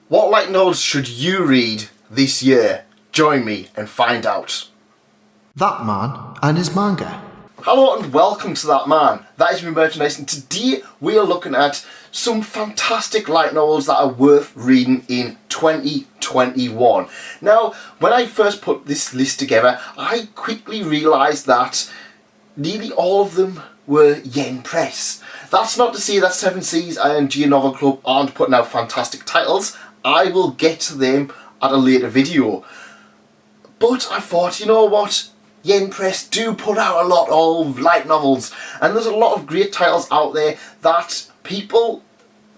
What light novels should you read this year? Join me and find out. That Man and His Manga. Hello and welcome to That Man. That is me merchandise, and today we are looking at some fantastic light novels that are worth reading in 2021. Now, when I first put this list together, I quickly realised that nearly all of them were Yen Press. That's not to say that Seven Seas and G Novel Club aren't putting out fantastic titles. I will get to them at a later video. But I thought, you know what? Yen Press do put out a lot of light novels, and there's a lot of great titles out there that people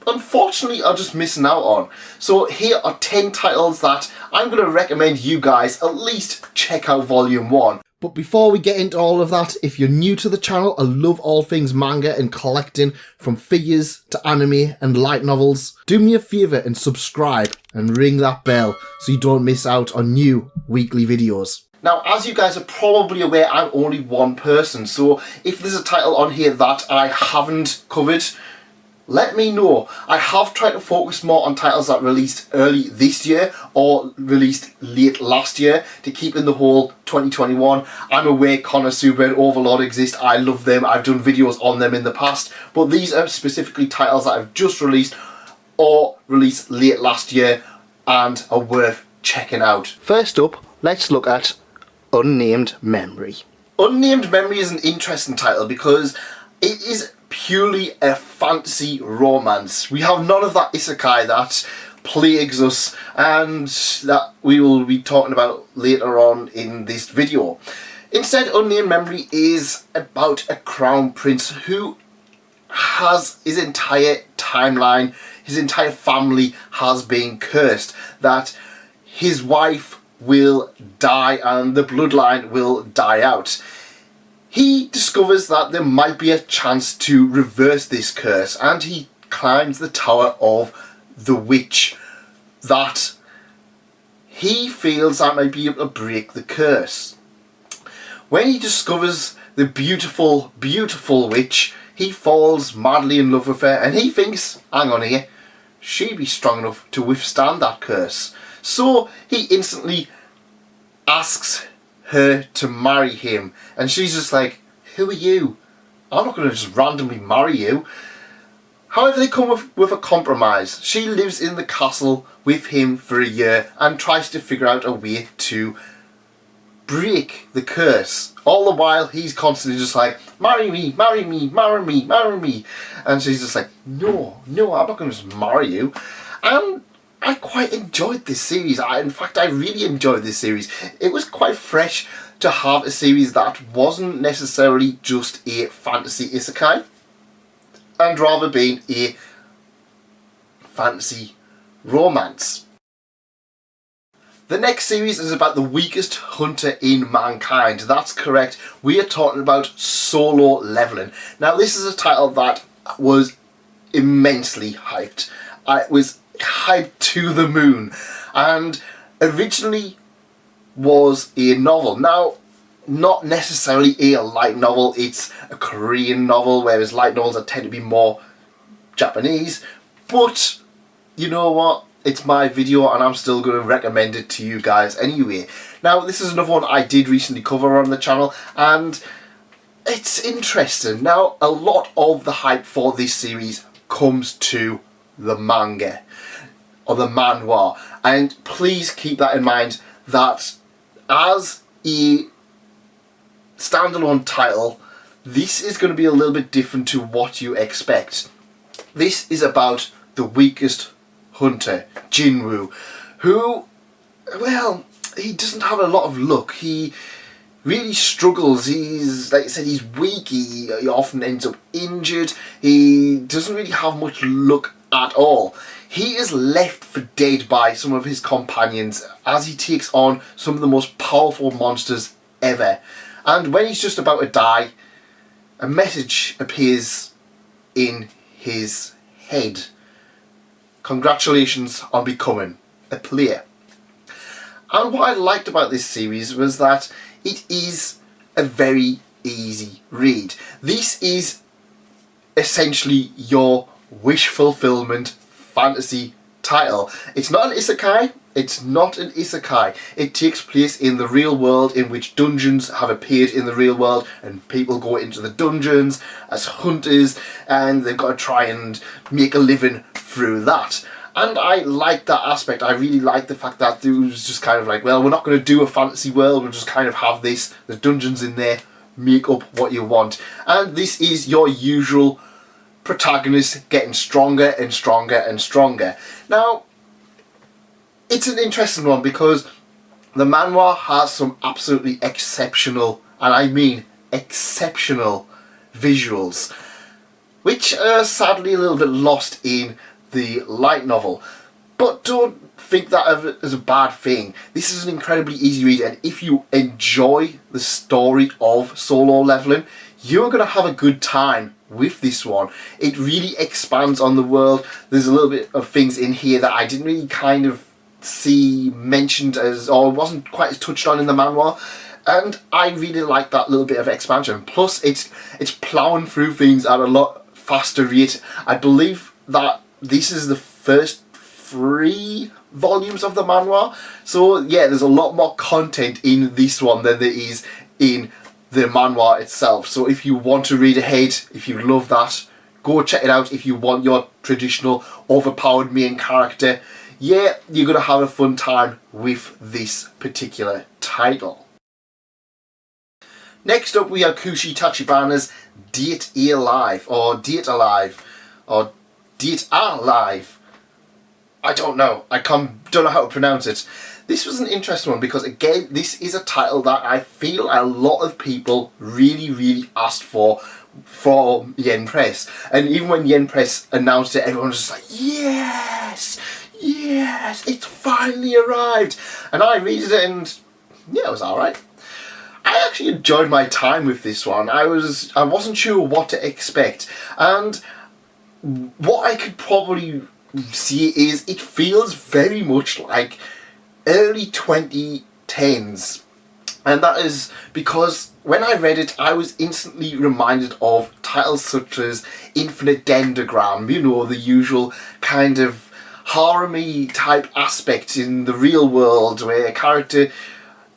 unfortunately are just missing out on. So here are 10 titles that I'm going to recommend you guys at least check out volume 1. But before we get into all of that, if you're new to the channel and love all things manga and collecting, from figures to anime and light novels, do me a favour and subscribe and ring that bell so you don't miss out on new weekly videos. Now, as you guys are probably aware, I'm only one person, so if there's a title on here that I haven't covered, let me know. I have tried to focus more on titles that released early this year or released late last year to keep in the whole 2021. I'm aware Konosuba and Overlord exist. I love them. I've done videos on them in the past, but these are specifically titles that I've just released or released late last year and are worth checking out. First up, let's look at Unnamed Memory. Unnamed Memory is an interesting title because it is purely a fantasy romance. We have none of that isekai that plagues us and that we will be talking about later on in this video. Instead, Unnamed Memory is about a crown prince who has his entire timeline, his entire family has been cursed, that his wife will die and the bloodline will die out. He discovers that there might be a chance to reverse this curse, and he climbs the tower of the witch that he feels that might be able to break the curse. When he discovers the beautiful, beautiful witch, he falls madly in love with her, and he thinks, hang on here, she'd be strong enough to withstand that curse. So he instantly asks her to marry him, and she's just like, who are you? I'm not going to just randomly marry you. However, they come with a compromise. She lives in the castle with him for a year and tries to figure out a way to break the curse. All the while he's constantly just like, marry me, marry me, marry me, marry me, and she's just like, no, I'm not going to just marry you. And I quite enjoyed this series. In fact, I really enjoyed this series. It was quite fresh to have a series that wasn't necessarily just a fantasy isekai, and rather being a fantasy romance. The next series is about the weakest hunter in mankind. That's correct. We are talking about Solo Leveling. Now, this is a title that was immensely hyped. It was hyped to the moon, and originally was a novel. Now, not necessarily a light novel, it's a Korean novel, whereas light novels tend to be more Japanese, but you know what, it's my video and I'm still going to recommend it to you guys anyway. Now, this is another one I did recently cover on the channel, and it's interesting. Now, a lot of the hype for this series comes to the manga or the manhwa, and please keep that in mind that as a standalone title, this is going to be a little bit different to what you expect. This is about the weakest hunter, Jinwoo, who, well, he doesn't have a lot of luck. He really struggles. He's, like I said, he's weak. He often ends up injured. He doesn't really have much luck at all. He is left for dead by some of his companions as he takes on some of the most powerful monsters ever. And when he's just about to die, a message appears in his head. Congratulations on becoming a player. And what I liked about this series was that it is a very easy read. This is essentially your wish fulfillment fantasy title. It's not an isekai. It's not an isekai. It takes place in the real world, in which dungeons have appeared in the real world and people go into the dungeons as hunters and they've got to try and make a living through that. And I like that aspect. I really like the fact that it was just kind of like, well, we're not going to do a fantasy world, we'll just kind of have this, the dungeons in there, make up what you want. And this is your usual protagonist getting stronger and stronger and stronger. Now, it's an interesting one because the manhwa has some absolutely exceptional, and I mean exceptional, visuals, which are sadly a little bit lost in the light novel. But don't think that of it as a bad thing. This is an incredibly easy read, and if you enjoy the story of Solo Leveling, you're going to have a good time with this one. It really expands on the world. There's a little bit of things in here that I didn't really kind of see mentioned as, or wasn't quite as touched on in the manhwa, and I really like that little bit of expansion. Plus it's plowing through things at a lot faster rate. I believe that this is the first 3 volumes of the manhwa, so yeah, there's a lot more content in this one than there is in the manhwa itself. So if you want to read ahead, if you love that, go check it out. If you want your traditional overpowered main character, yeah, you're going to have a fun time with this particular title. Next up we have Kushi Tachibana's Date Alive, or Date Alive, or Date Alive. I don't know. Don't know how to pronounce it. This was an interesting one because, again, this is a title that I feel a lot of people really asked for Yen Press. And even when Yen Press announced it, everyone was just like, yes! Yes! It's finally arrived! And I read it and, yeah, it was alright. I actually enjoyed my time with this one. I wasn't sure what to expect. And what I could probably see is it feels very much like early 2010s, and that is because when I read it I was instantly reminded of titles such as Infinite Dendrogram, you know, the usual kind of harem-y type aspect in the real world where a character,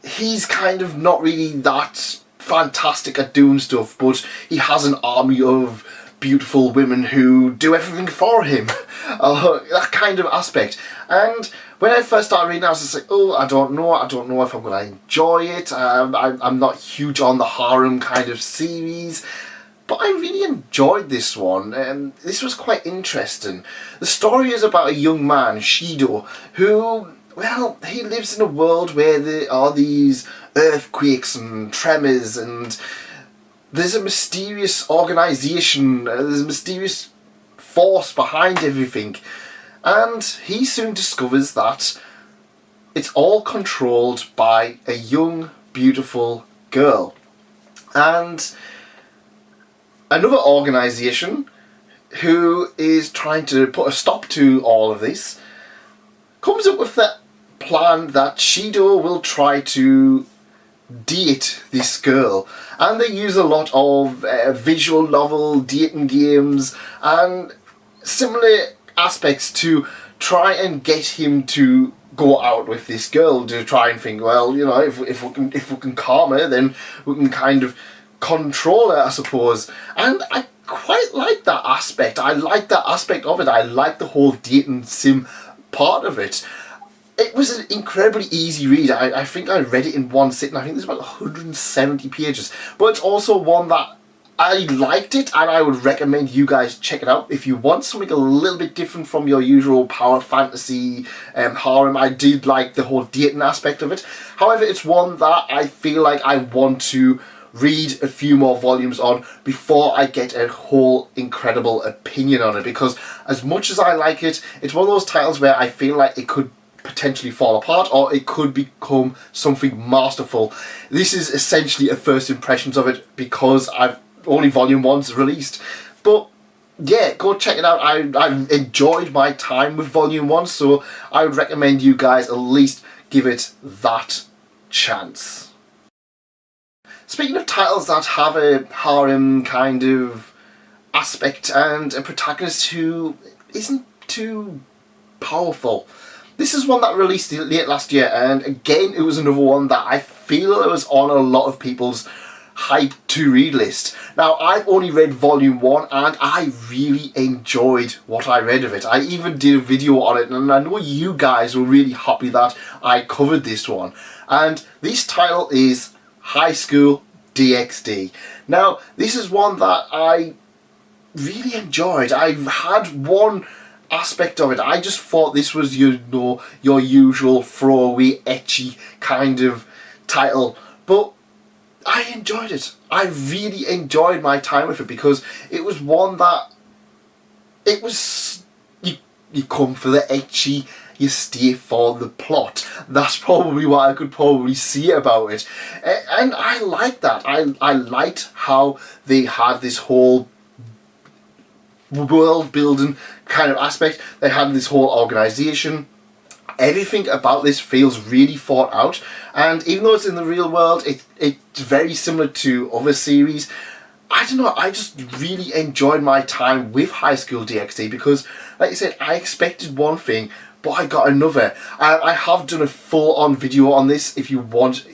he's kind of not really that fantastic at doing stuff, but he has an army of beautiful women who do everything for him. That kind of aspect. And when I first started reading, I was just like, oh, I don't know if I'm going to enjoy it. I'm not huge on the harem kind of series, but I really enjoyed this one, and this was quite interesting. The story is about a young man, Shido, who, well, he lives in a world where there are these earthquakes and tremors, and there's a mysterious organisation, there's a mysterious force behind everything, and he soon discovers that it's all controlled by a young, beautiful girl. And another organisation who is trying to put a stop to all of this comes up with the plan that Shido will try to date this girl, and they use a lot of visual novel dating games and similar aspects to try and get him to go out with this girl, to try and think, well, you know, if we can calm her, then we can kind of control her, I suppose. And I quite like that aspect. I like that aspect of it. I like the whole dating sim part of it. It was an incredibly easy read. I think I read it in one sitting. I think there's about 170 pages. But it's also one that I liked it, and I would recommend you guys check it out. If you want something a little bit different from your usual power fantasy harem, I did like the whole dating aspect of it. However, it's one that I feel like I want to read a few more volumes on before I get a whole incredible opinion on it. Because as much as I like it, it's one of those titles where I feel like it could potentially fall apart, or it could become something masterful. This is essentially a first impressions of it because only volume 1's released. But yeah, go check it out. I enjoyed my time with volume 1, so I would recommend you guys at least give it that chance. Speaking of titles that have a harem kind of aspect and a protagonist who isn't too powerful. This is one that released late last year, and again it was another one that I feel it was on a lot of people's hype to read list. Now, I've only read volume 1 and I really enjoyed what I read of it. I even did a video on it, and I know you guys were really happy that I covered this one. And this title is High School DxD. Now, this is one that I really enjoyed. I had one aspect of it. I just thought this was, you know, your usual throwaway, ecchi kind of title, but I enjoyed it. I really enjoyed my time with it because it was one that it was you come for the ecchi, you stay for the plot. That's probably what I could probably see about it, and I liked that. I liked how they had this whole world building kind of aspect. They had this whole organization. Everything about this feels really thought out, and even though it's in the real world, it's very similar to other series. I don't know, I just really enjoyed my time with High School DxD because, like I said, I expected one thing, but I got another. I have done a full-on video on this. If you want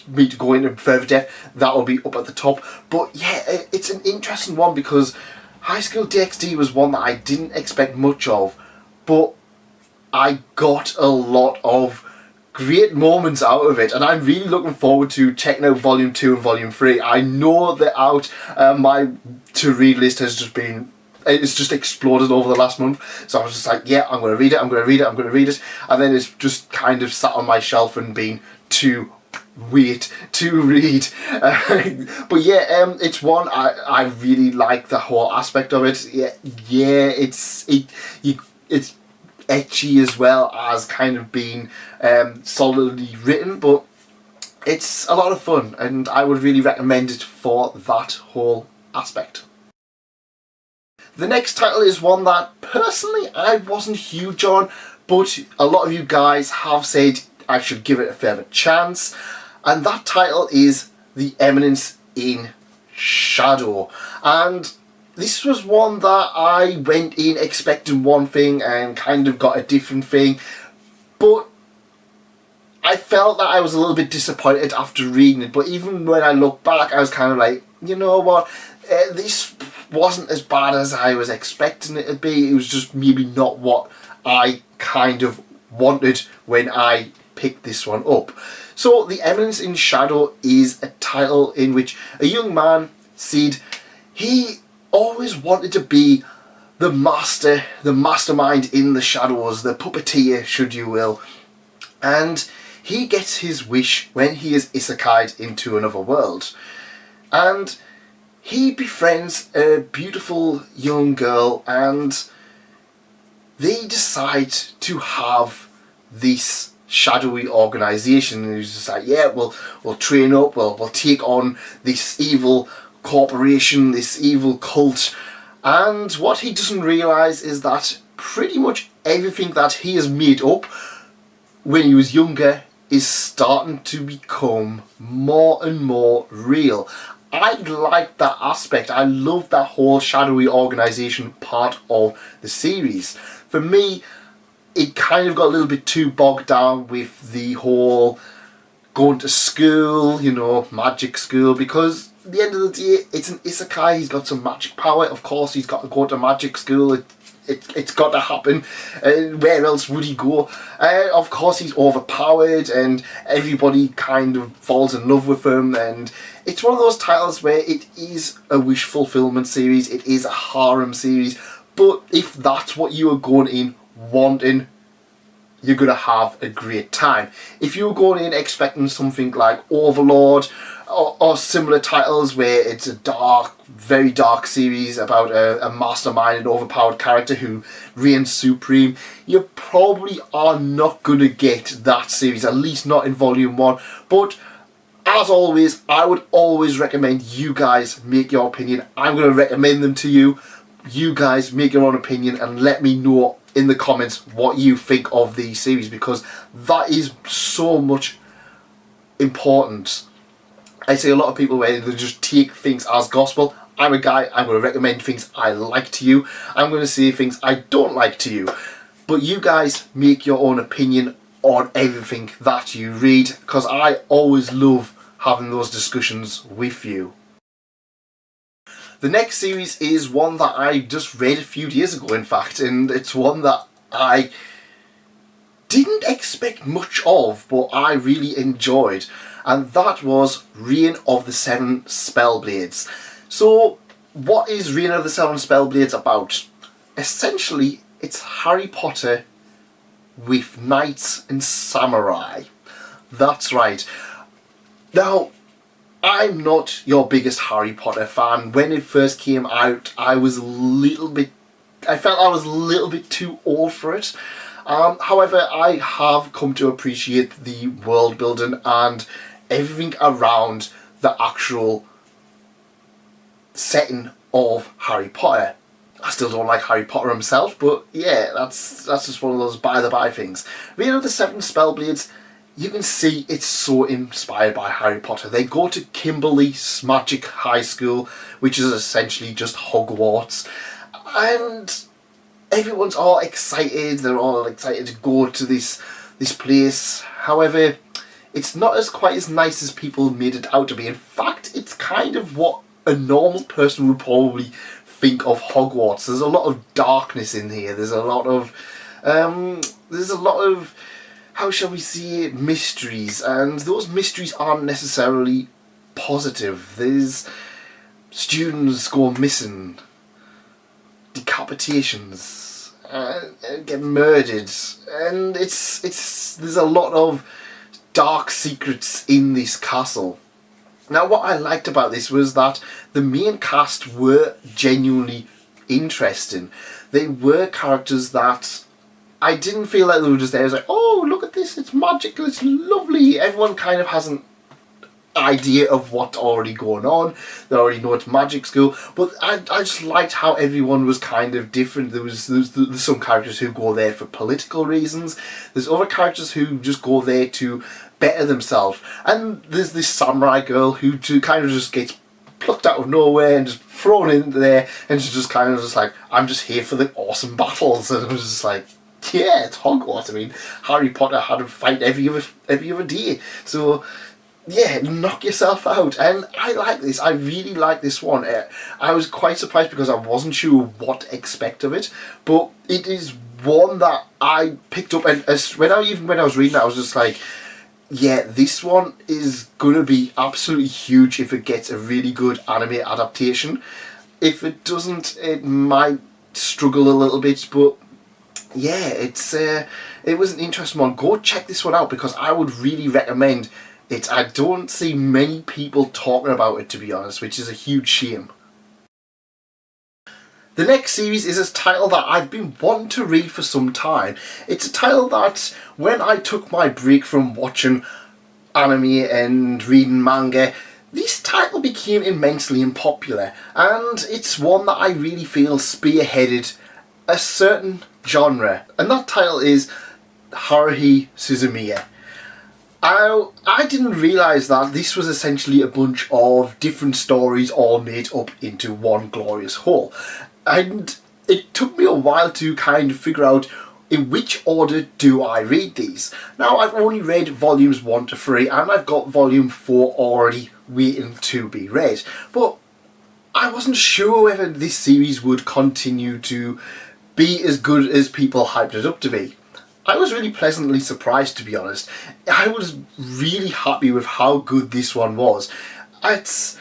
me to go into further depth, that will be up at the top. But yeah, it's an interesting one because High School DxD was one that I didn't expect much of, but I got a lot of great moments out of it, and I'm really looking forward to checking out Volume 2 and Volume 3. I know they're out. My to-read list has just been, it's just exploded over the last month, so I was just like, yeah, I'm going to read it, I'm going to read it, I'm going to read it, and then it's just kind of sat on my shelf and been to wait to read. But yeah, it's one I really like the whole aspect of it. Yeah, it's ecchi as well as kind of being solidly written, but it's a lot of fun and I would really recommend it for that whole aspect. The next title is one that personally I wasn't huge on, but a lot of you guys have said I should give it a further chance, and that title is The Eminence in Shadow. And this was one that I went in expecting one thing and kind of got a different thing, but I felt that I was a little bit disappointed after reading it. But even when I look back, I was kind of like, you know what, this wasn't as bad as I was expecting it to be. It was just maybe not what I kind of wanted when I picked this one up. So The Eminence in Shadow is a title in which a young man, Sid, he always wanted to be the mastermind in the shadows, the puppeteer, should you will. And he gets his wish when he is isekai'd into another world. And he befriends a beautiful young girl, and they decide to have this shadowy organisation. And he's just like, yeah, we'll train up, we'll take on this evil corporation, this evil cult. And what he doesn't realise is that pretty much everything that he has made up when he was younger is starting to become more and more real. I like that aspect. I love that whole shadowy organisation part of the series. For me, it kind of got a little bit too bogged down with the whole going to school, you know, magic school, because at the end of the day, it's an isekai. He's got some magic power. Of course, he's got to go to magic school. It's got to happen. Where else would he go? Of course, he's overpowered, and everybody kind of falls in love with him. And it's one of those titles where it is a wish fulfillment series. It is a harem series. But if that's what you are going in wanting, you're going to have a great time. If you're going in expecting something like Overlord or similar titles where it's a dark, very dark series about a mastermind and overpowered character who reigns supreme, you probably are not going to get that series, at least not in Volume 1. But as always, I would always recommend you guys make your opinion. I'm going to recommend them to you. You guys make your own opinion and let me know in the comments what you think of the series, because that is so much important. I see a lot of people where they just take things as gospel. I'm a guy, I'm going to recommend things I like to you. I'm going to say things I don't like to you. But you guys make your own opinion on everything that you read, because I always love having those discussions with you. The next series is one that I just read a few days ago, in fact, and it's one that I didn't expect much of, but I really enjoyed, and that was Reign of the Seven Spellblades. So, what is Reign of the Seven Spellblades about? Essentially, it's Harry Potter with knights and samurai. That's right. Now, I'm not your biggest Harry Potter fan. When it first came out, I felt I was a little bit too old for it. However, I have come to appreciate the world building and everything around the actual setting of Harry Potter. I still don't like Harry Potter himself, but yeah, that's just one of those by-the-by things. Reign of the Seven Spellblades, you can see it's so inspired by Harry Potter. They go to Kimberly's Magic High School, which is essentially just Hogwarts, and everyone's all excited. They're all excited to go to this place. However, it's not quite as nice as people made it out to be. In fact, it's kind of what a normal person would probably think of Hogwarts. There's a lot of darkness in here. There's a lot of how shall we say it, mysteries, and those mysteries aren't necessarily positive. There's students go missing, decapitations, get murdered, and there's a lot of dark secrets in this castle. Now, what I liked about this was that the main cast were genuinely interesting. They were characters that I didn't feel like they were just there. I was like, oh, look at this, it's magical, it's lovely. Everyone kind of has an idea of what's already going on. They already know it's magic school. But I just liked how everyone was kind of different. There's some characters who go there for political reasons. There's other characters who just go there to better themselves. And there's this samurai girl who kind of just gets plucked out of nowhere and just thrown in there, and she's just kind of just like, I'm just here for the awesome battles. And it was just like, yeah, it's Hogwarts. I mean, Harry Potter had to fight every other day. So, yeah, knock yourself out. And I like this. I really like this one. I was quite surprised because I wasn't sure what to expect of it. But it is one that I picked up. And when I was reading it, I was just like, yeah, this one is going to be absolutely huge if it gets a really good anime adaptation. If it doesn't, it might struggle a little bit, but yeah, it was an interesting one. Go check this one out because I would really recommend it. I don't see many people talking about it, to be honest, which is a huge shame. The next series is a title that I've been wanting to read for some time. It's a title that, when I took my break from watching anime and reading manga, this title became immensely unpopular, and it's one that I really feel spearheaded a certain genre, and that title is Haruhi Suzumiya. I didn't realise that this was essentially a bunch of different stories all made up into one glorious whole, and it took me a while to kind of figure out in which order do I read these. Now, I've only read volumes 1 to 3, and I've got volume 4 already waiting to be read, but I wasn't sure whether this series would continue to be as good as people hyped it up to be. I was really pleasantly surprised, to be honest. I was really happy with how good this one was. It's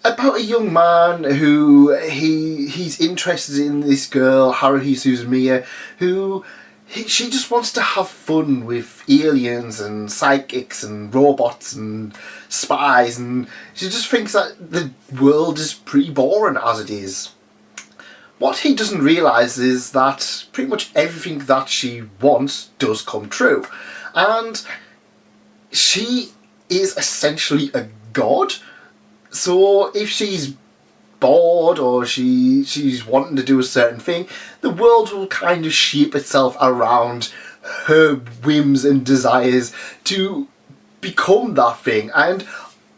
about a young man who he's interested in this girl, Haruhi Suzumiya, she just wants to have fun with aliens and psychics and robots and spies, and she just thinks that the world is pretty boring as it is. What he doesn't realise is that pretty much everything that she wants does come true. And she is essentially a god. So if she's bored or she's wanting to do a certain thing, the world will kind of shape itself around her whims and desires to become that thing. And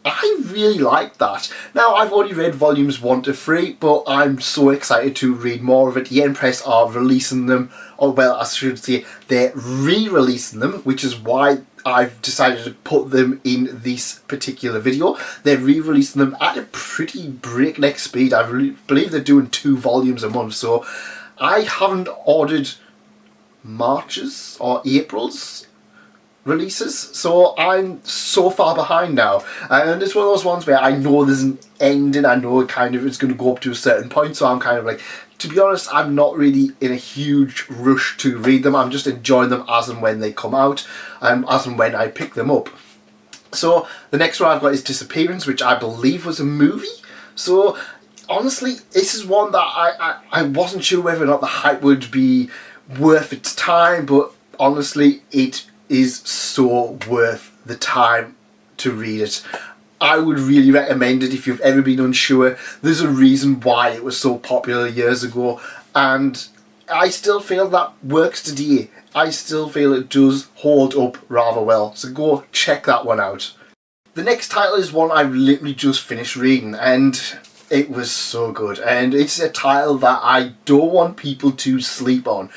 I really like that. Now, I've already read volumes 1 to 3, but I'm so excited to read more of it. Yen Press are releasing them, or well, I should say, they're re-releasing them, which is why I've decided to put them in this particular video. They're re-releasing them at a pretty breakneck speed. I believe they're doing 2 volumes a month, so I haven't ordered March's or April's releases, so I'm so far behind now, and it's one of those ones where I know there's an ending. I know it's going to go up to a certain point, so I'm kind of like, to be honest, I'm not really in a huge rush to read them. I'm just enjoying them as and when they come out, and as and when I pick them up. So the next one I've got is Disappearance, which I believe was a movie. So honestly, this is one that I wasn't sure whether or not the hype would be worth its time, but honestly, it is so worth the time to read it. I would really recommend it if you've ever been unsure. There's a reason why it was so popular years ago, and I still feel that works today. I still feel it does hold up rather well, so go check that one out. The next title is one I've literally just finished reading, and it was so good, and it's a title that I don't want people to sleep on.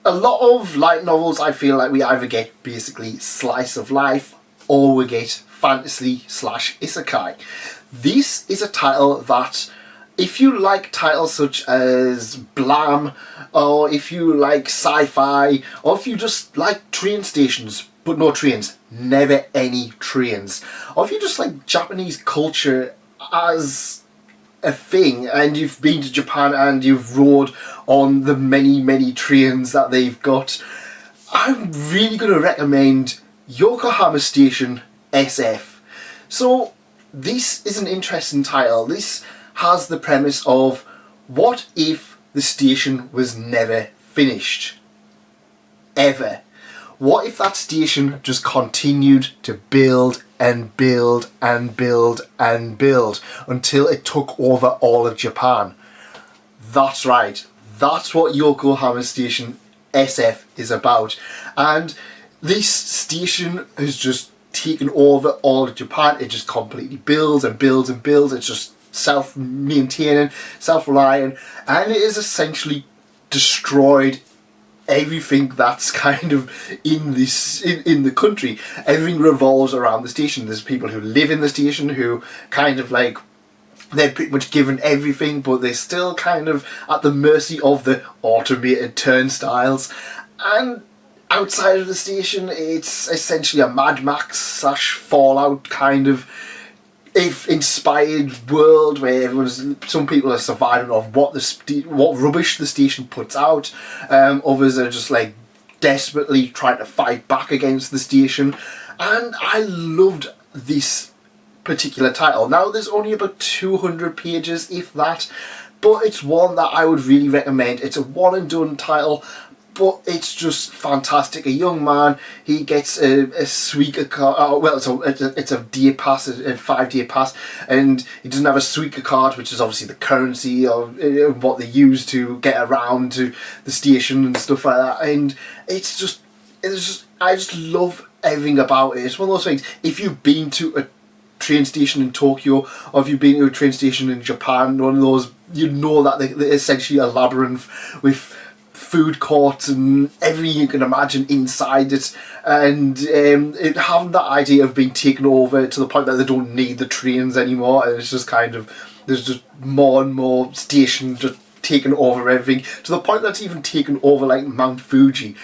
A lot of light novels, I feel like we either get basically slice of life or we get fantasy / isekai. This is a title that, if you like titles such as Blam, or if you like sci-fi, or if you just like train stations but no trains, never any trains, or if you just like Japanese culture as a thing, and you've been to Japan and you've rode on the many trains that they've got, I'm really going to recommend Yokohama Station SF. So this is an interesting title. This has the premise of, what if the station was never finished? Ever. What if that station just continued to build and build and build and build until it took over all of Japan? That's right. That's what Yokohama Station SF is about. And this station has just taken over all of Japan. It just completely builds and builds and builds. It's just self-maintaining, self-reliant, and it is essentially destroyed everything that's kind of in the country. Everything revolves around the station. There's people who live in the station who kind of like, they're pretty much given everything, but they're still kind of at the mercy of the automated turnstiles. And outside of the station, it's essentially a Mad Max / Fallout kind of inspired world where some people are surviving off what rubbish the station puts out. Others are just like desperately trying to fight back against the station. And I loved this particular title. Now there's only about 200 pages, if that, but it's one that I would really recommend. It's a one and done title, but it's just fantastic. A young man, he gets a Suica card. Well, it's a day pass, a 5-day pass, and he doesn't have a Suica card, which is obviously the currency of what they use to get around to the station and stuff like that. And I just love everything about it. It's one of those things. If you've been to a train station in Tokyo, or if you've been to a train station in Japan, one of those, you know that they're essentially a labyrinth with food courts and everything you can imagine inside it, and it having that idea of being taken over to the point that they don't need the trains anymore, and it's just kind of, there's just more and more stations just taking over everything, to the point that it's even taken over like Mount Fuji.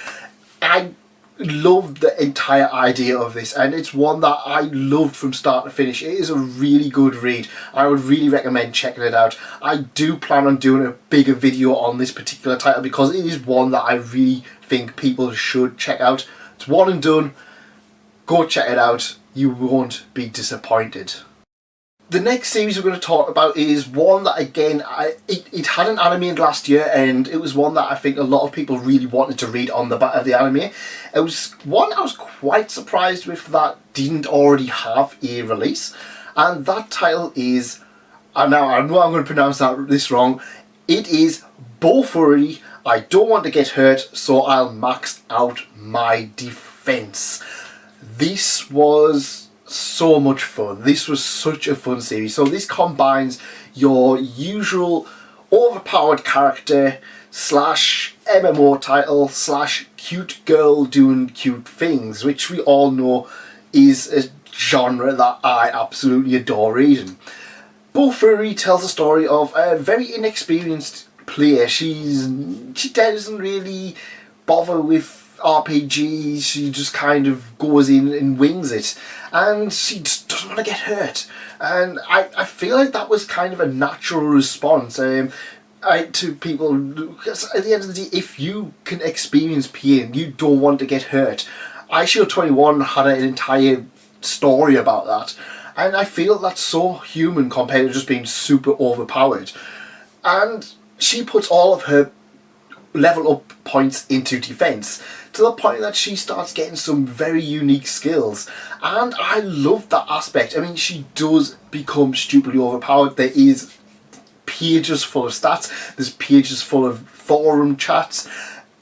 I loved the entire idea of this, and it's one that I loved from start to finish. It is a really good read. I would really recommend checking it out. I do plan on doing a bigger video on this particular title because it is one that I really think people should check out. It's one and done. Go check it out. You won't be disappointed. The next series we're going to talk about is one that, again, it had an anime last year, and it was one that I think a lot of people really wanted to read on the back of the anime. It was one I was quite surprised with that didn't already have a release, and that title is, and now I know I'm going to pronounce this wrong, it is Bofuri, I Don't Want to Get Hurt, So I'll Max Out My Defense. This was so much fun. This was such a fun series. So this combines your usual overpowered character slash MMO title slash cute girl doing cute things, which we all know is a genre that I absolutely adore reading. Bofuri tells the story of a very inexperienced player. She doesn't really bother with RPGs, she just kind of goes in and wings it, and she just doesn't want to get hurt. And I feel like that was kind of a natural response to people, because at the end of the day, if you can experience pain, you don't want to get hurt. iShield 21 had an entire story about that, and I feel that's so human compared to just being super overpowered. And she puts all of her level up points into defense to the point that she starts getting some very unique skills, and I love that aspect. I mean, she does become stupidly overpowered. There is pages full of stats, there's pages full of forum chats,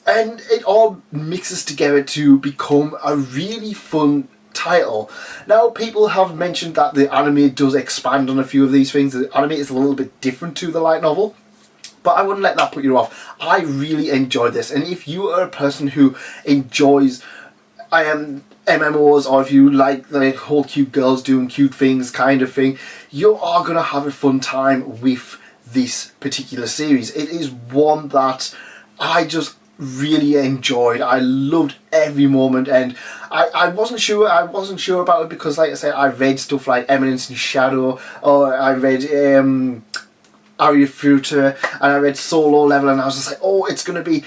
and it all mixes together to become a really fun title. Now, people have mentioned that the anime does expand on a few of these things. The anime is a little bit different to the light novel, but I wouldn't let that put you off. I really enjoyed this, and if you are a person who enjoys MMOs, or if you like the whole cute girls doing cute things kind of thing, you are going to have a fun time with this particular series. It is one that I just really enjoyed. I loved every moment, and I wasn't sure about it because, like I said, I read stuff like Eminence in Shadow, or I read Aria Fruta, and I read Solo Level, and I was just like, oh, it's gonna be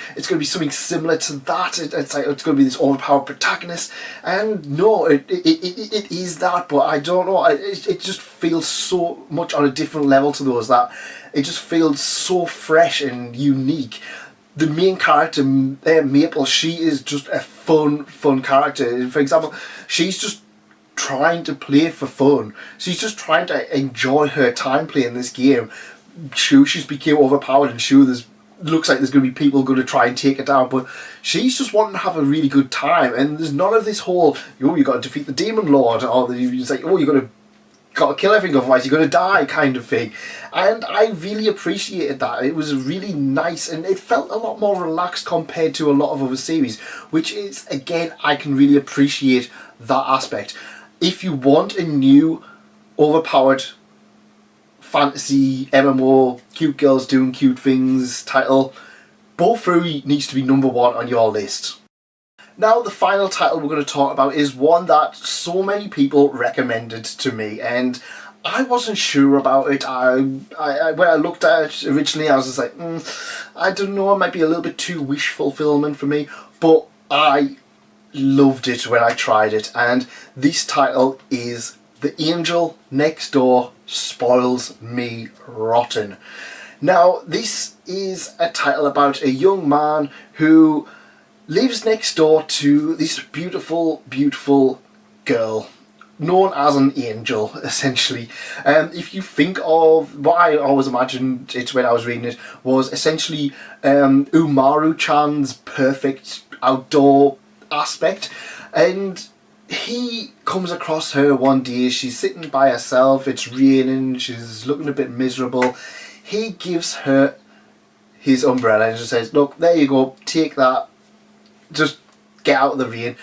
something similar to that. It's like, it's gonna be this overpowered protagonist, and no, it is that, but I don't know. It just feels so much on a different level to those, that it just feels so fresh and unique. The main character, Maple, she is just a fun character. For example, she's just trying to play for fun. She's just trying to enjoy her time playing this game. Sure, she's became overpowered, and sure, looks like there's going to be people going to try and take her down, but she's just wanting to have a really good time, and there's none of this whole, oh, you got to defeat the Demon Lord, or it's like, oh, you got to kill everything, otherwise you're going to die, kind of thing. And I really appreciated that. It was really nice, and it felt a lot more relaxed compared to a lot of other series, which is, again, I can really appreciate that aspect. If you want a new overpowered fantasy MMO, cute girls doing cute things title, Bofuri needs to be number one on your list. Now, the final title we're going to talk about is one that so many people recommended to me, and I wasn't sure about it. When I looked at it originally, I was just like, I don't know, it might be a little bit too wish fulfillment for me, but I loved it when I tried it, and this title is The Angel Next Door Spoils Me Rotten. Now, this is a title about a young man who lives next door to this beautiful girl known as an angel, essentially. If you think of what I always imagined it when I was reading it, was essentially Umaru-chan's perfect outdoor aspect, and he comes across her one day. She's sitting by herself, it's raining, she's looking a bit miserable. He gives her his umbrella and just says, look, there you go, take that, just get out of the rain.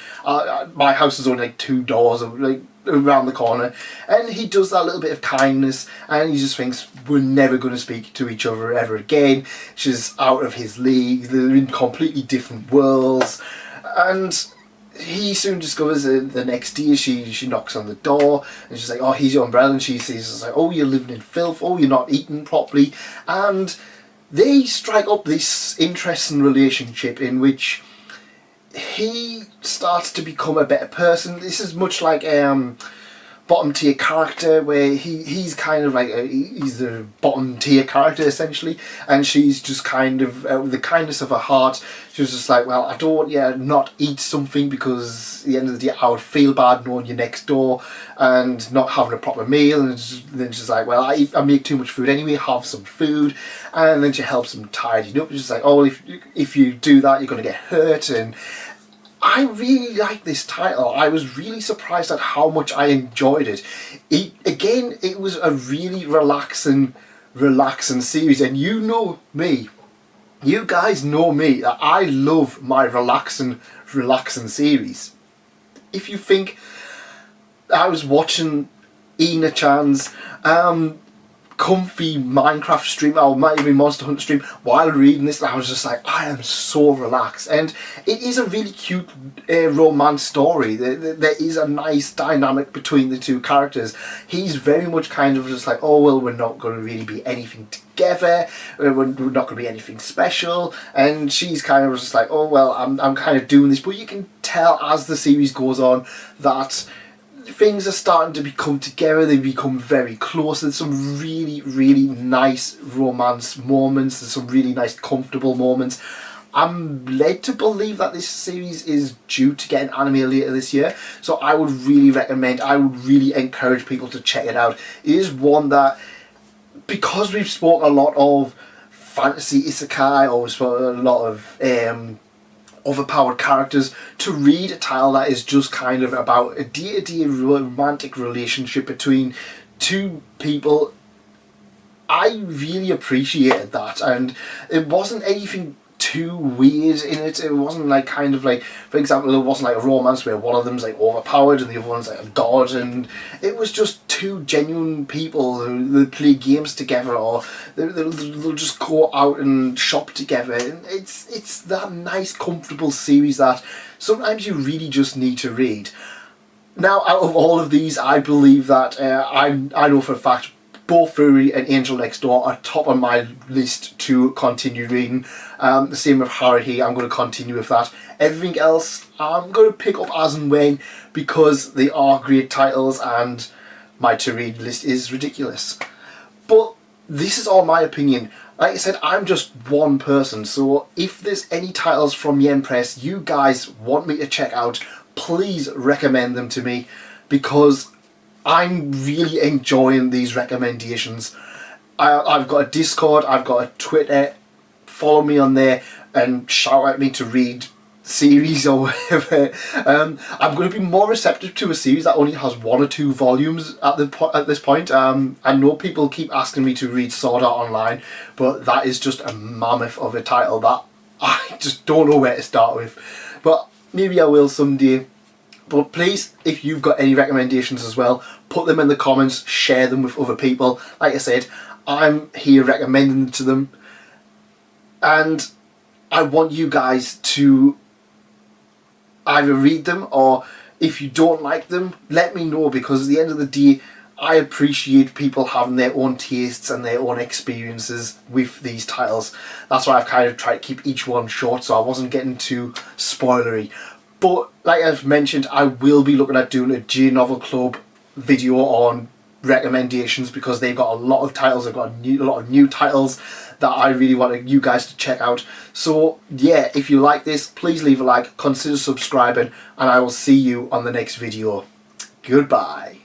My house is only like 2 doors like around the corner. And he does that little bit of kindness, and he just thinks, we're never going to speak to each other ever again. She's out of his league, they're in completely different worlds. And he soon discovers the next day she knocks on the door, and she's like, oh, here's your umbrella, and she says, like, oh, you're living in filth, oh, you're not eating properly. And they strike up this interesting relationship in which he starts to become a better person. This is much like bottom tier character, where he's kind of like he's a bottom tier character essentially, and she's just kind of with the kindness of her heart, she was just like, well, I don't want you to not eat something, because at the end of the day I would feel bad knowing you're next door and not having a proper meal. And then she's like, well, I make too much food anyway, have some food. And then she helps him tidying up. She's like, oh, well, if you do that, you're going to get hurt. And I really like this title. I was really surprised at how much I enjoyed it. It was a really relaxing series, and you know me. You guys know me. I love my relaxing series. If you think I was watching Ina Chan's comfy Minecraft stream, or might even Monster Hunter stream, while reading this, I was just like, I am so relaxed. And it is a really cute romance story. There is a nice dynamic between the two characters. He's very much kind of just like, oh well, we're not going to really be anything together, we're not going to be anything special, and she's kind of just like, oh well, I'm kind of doing this. But you can tell as the series goes on that things are starting to become together, they become very close. There's some really, really nice romance moments, there's some really nice comfortable moments. I'm led to believe that this series is due to get an anime later this year, so I would really encourage people to check it out. It is one that, because we've spoken a lot of fantasy isekai, or we've spoken a lot of overpowered characters, to read a title that is just kind of about a day-to-day romantic relationship between two people, I really appreciated that. And it wasn't anything too weird in it. It wasn't like, kind of like, for example, it wasn't like a romance where one of them's like overpowered and the other one's like a god, and it was just two genuine people who play games together, or they'll just go out and shop together. And it's that nice comfortable series that sometimes you really just need to read. Now, out of all of these, I believe that I know for a fact both Furi and Angel Next Door are top on my list to continue reading. The same with Haruhi, I'm going to continue with that. Everything else, I'm going to pick up as and when, because they are great titles and my to-read list is ridiculous. But this is all my opinion. Like I said, I'm just one person, so if there's any titles from Yen Press you guys want me to check out, please recommend them to me, because I'm really enjoying these recommendations. I've got a Discord, I've got a Twitter. Follow me on there and shout at me to read series or whatever. I'm going to be more receptive to a series that only has 1 or 2 volumes at this point. I know people keep asking me to read Sword Art Online, but that is just a mammoth of a title that I just don't know where to start with. But maybe I will someday. But please, if you've got any recommendations as well, put them in the comments, share them with other people. Like I said, I'm here recommending them to them, and I want you guys to either read them, or if you don't like them, let me know, because at the end of the day, I appreciate people having their own tastes and their own experiences with these titles. That's why I've kind of tried to keep each one short, so I wasn't getting too spoilery. But like I've mentioned, I will be looking at doing a J Novel Club video on recommendations, because they've got a lot of titles. They've got a lot of new titles that I really want you guys to check out. So yeah, if you like this, please leave a like, consider subscribing, and I will see you on the next video. Goodbye.